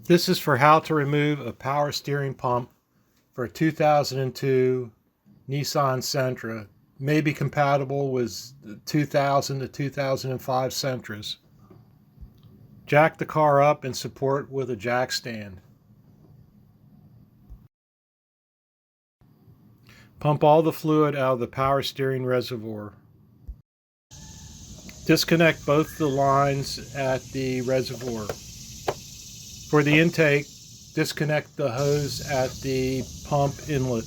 This is for how to remove a power steering pump for a 2002 Nissan Sentra. May be compatible with 2000 to 2005 Sentras. Jack the car up and support with a jack stand. Pump all the fluid out of the power steering reservoir. Disconnect both the lines at the reservoir. For the intake, disconnect the hose at the pump inlet.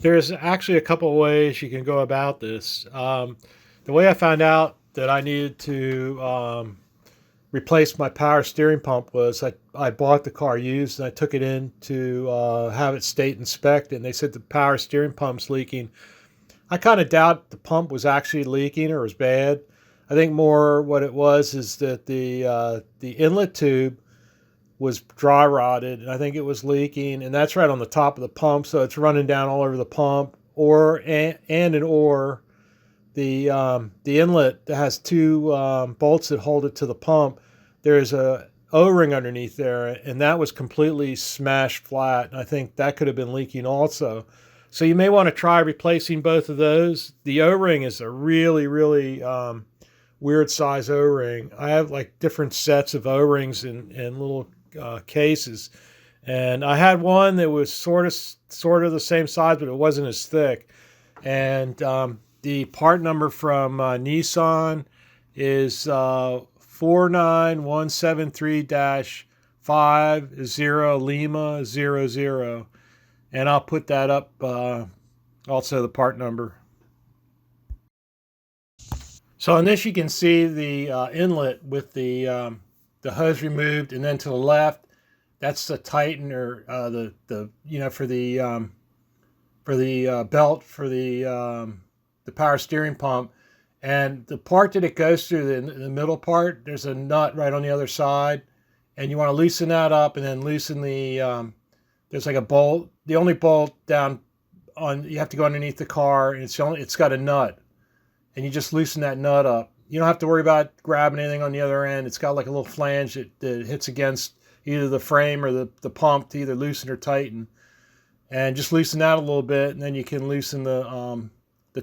There's actually a couple of ways you can go about this. The way I found out that I needed to replace my power steering pump was I bought the car used and I took it in to have it state inspected, and they said the power steering pump's leaking. I kind of doubt the pump was actually leaking or was bad. I think more what it was is that the inlet tube was dry rotted, and I think it was leaking, and that's right on the top of the pump, so it's running down all over the pump. Or the inlet that has two bolts that hold it to the pump. There's a O-ring underneath there, and that was completely smashed flat. And I think that could have been leaking also. So you may want to try replacing both of those. The O-ring is a really, really weird size O-ring. I have like different sets of O-rings in little cases, and I had one that was sort of the same size, but it wasn't as thick. And the part number from Nissan is 49173-50 Lima 00, and I'll put that up also the part number. So on this you can see the inlet with the hose removed, and then to the left, that's the tightener, for the belt for the power steering pump. And the part that it goes through, the middle part, there's a nut right on the other side, and you want to loosen that up, and then loosen the there's like a bolt. The only bolt down on, you have to go underneath the car, and it's got a nut, and you just loosen that nut up. You don't have to worry about grabbing anything on the other end. It's got like a little flange that hits against either the frame or the pump to either loosen or tighten. And just loosen that a little bit, and then you can loosen the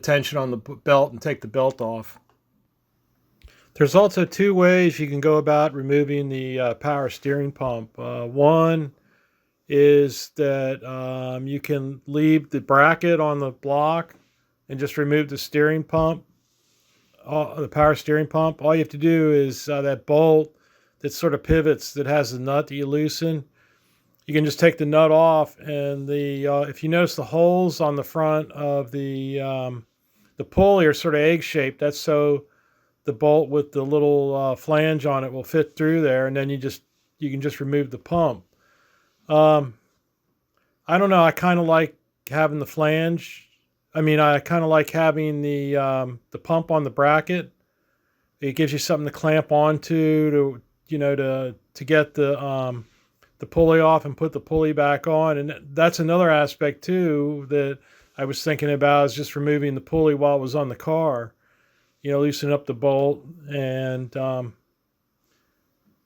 tension on the belt and take the belt off. There's also two ways you can go about removing the power steering pump. One is that you can leave the bracket on the block and just remove the steering pump, the power steering pump. All you have to do is that bolt that sort of pivots, that has the nut that you loosen, you can just take the nut off, and if you notice the holes on the front of the pulley are sort of egg-shaped. That's so the bolt with the little flange on it will fit through there, and then you can just remove the pump. I don't know. I kind of like having the flange. I kind of like having the pump on the bracket. It gives you something to clamp onto to get the pulley off and put the pulley back on. And that's another aspect too that I was thinking about, is just removing the pulley while it was on the car. Loosen up the bolt, and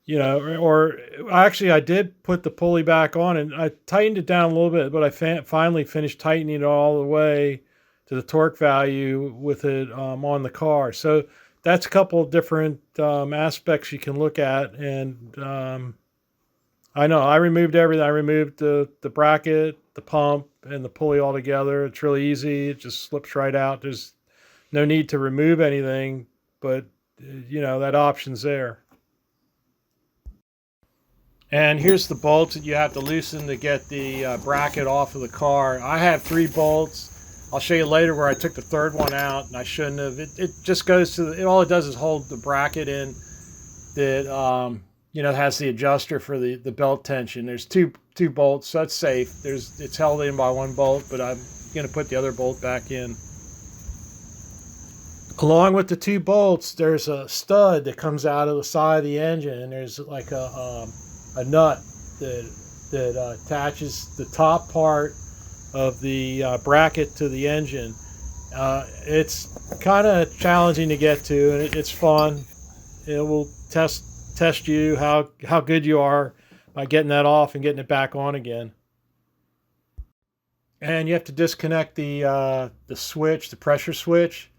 or actually I did put the pulley back on, and I tightened it down a little bit, but I finally finished tightening it all the way to the torque value with it on the car. So that's a couple of different aspects you can look at, and I know. I removed everything. I removed the bracket, the pump, and the pulley altogether. It's really easy. It just slips right out. There's no need to remove anything, but that option's there. And here's the bolts that you have to loosen to get the bracket off of the car. I have 3 bolts. I'll show you later where I took the third one out, and I shouldn't have. It just goes to all it does is hold the bracket in that has the adjuster for the belt tension. There's two bolts, so that's safe. It's held in by 1 bolt, but I'm going to put the other bolt back in. Along with the 2 bolts, there's a stud that comes out of the side of the engine, and there's like a nut that attaches the top part of the bracket to the engine. It's kind of challenging to get to, and it's fun. It will test you how good you are by getting that off and getting it back on again. And you have to disconnect the switch, the pressure switch.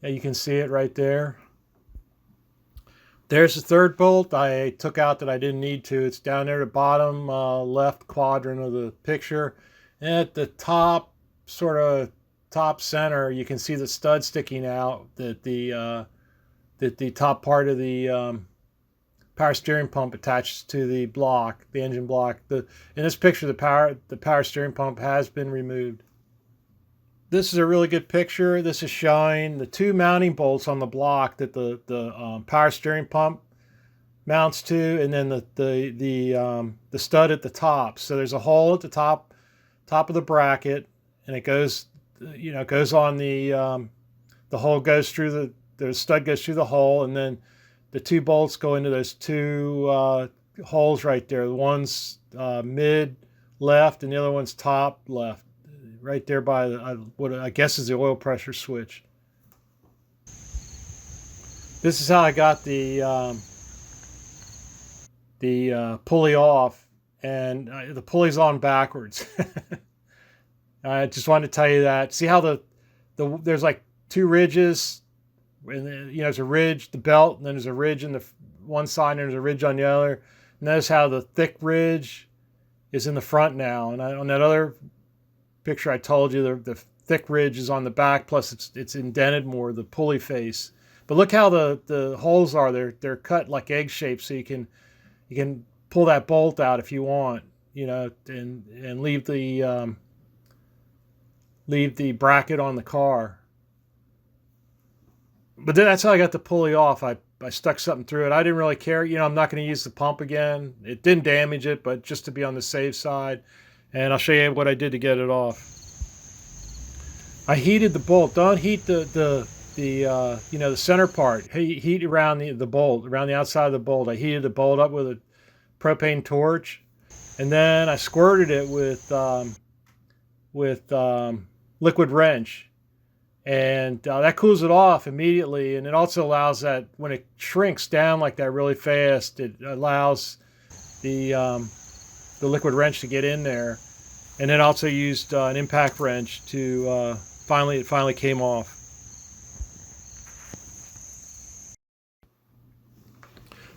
And you can see it right there. There's the 3rd bolt I took out that I didn't need to. It's down there at the bottom left quadrant of the picture. And at the top, sort of top center, you can see the stud sticking out that the top part of the power steering pump attaches to the block, the engine block. In this picture, the power steering pump has been removed. This is a really good picture. This is showing the 2 mounting bolts on the block that the power steering pump mounts to, and then the stud at the top. So there's a hole at the top of the bracket, and it goes on the hole goes through the stud goes through the hole, and then the 2 bolts go into those 2 holes right there. The one's mid left, and the other one's top left. Right there by what I guess is the oil pressure switch. This is how I got the pulley off, and the pulley's on backwards. I just wanted to tell you that. See how there's like 2 ridges, and there's a ridge, the belt, and then there's a ridge in the one side, and there's a ridge on the other. Notice how the thick ridge is in the front now, and on that other picture I told you the thick ridge is on the back, plus it's indented more, the pulley face. But look how the holes are. They're cut like egg shaped, so you can pull that bolt out if you want, and leave the bracket on the car. But that's how I got the pulley off. I stuck something through it. I didn't really care. I'm not going to use the pump again. It didn't damage it, but just to be on the safe side. And I'll show you what I did to get it off. I heated the bolt. Don't heat the center part. Heat around the bolt, around the outside of the bolt. I heated the bolt up with a propane torch, and then I squirted it with liquid wrench, and that cools it off immediately. And it also allows that when it shrinks down like that really fast, it allows the liquid wrench to get in there. And then also used an impact wrench to it finally came off.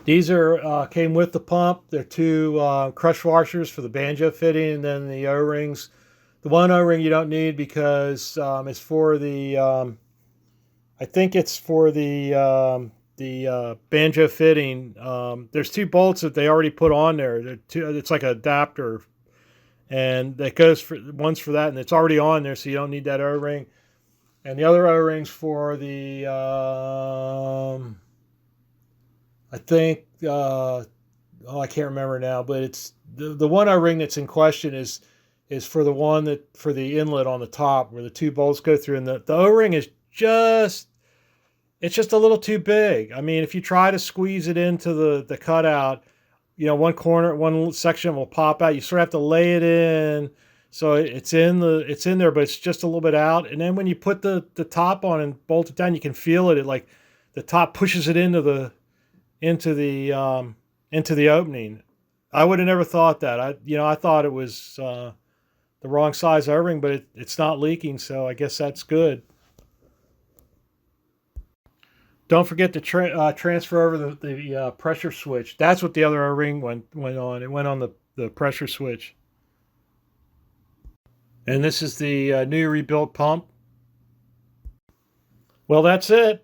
These came with the pump. They're 2 crush washers for the Banjo fitting, and then the O-rings. The one O-ring you don't need because it's for the I think it's for the Banjo fitting. There's 2 bolts that they already put on there. It's like an adapter, and that goes for one's for that, and it's already on there, so you don't need that O-ring. And the other O-rings for the I think I can't remember now, but it's the one O-ring that's in question is for the one for the inlet on the top where the 2 bolts go through, and the O-ring is just a little too big. I mean, if you try to squeeze it into the cutout, one section will pop out. You sort of have to lay it in, so it's in there, but it's just a little bit out. And then when you put the top on and bolt it down, you can feel it. It like the top pushes it into the opening. I would have never thought that. I thought it was the wrong size O-ring, but it's not leaking, so I guess that's good. Don't forget to transfer over the pressure switch. That's what the other O-ring went on. It went on the pressure switch. And this is the new rebuilt pump. Well, that's it.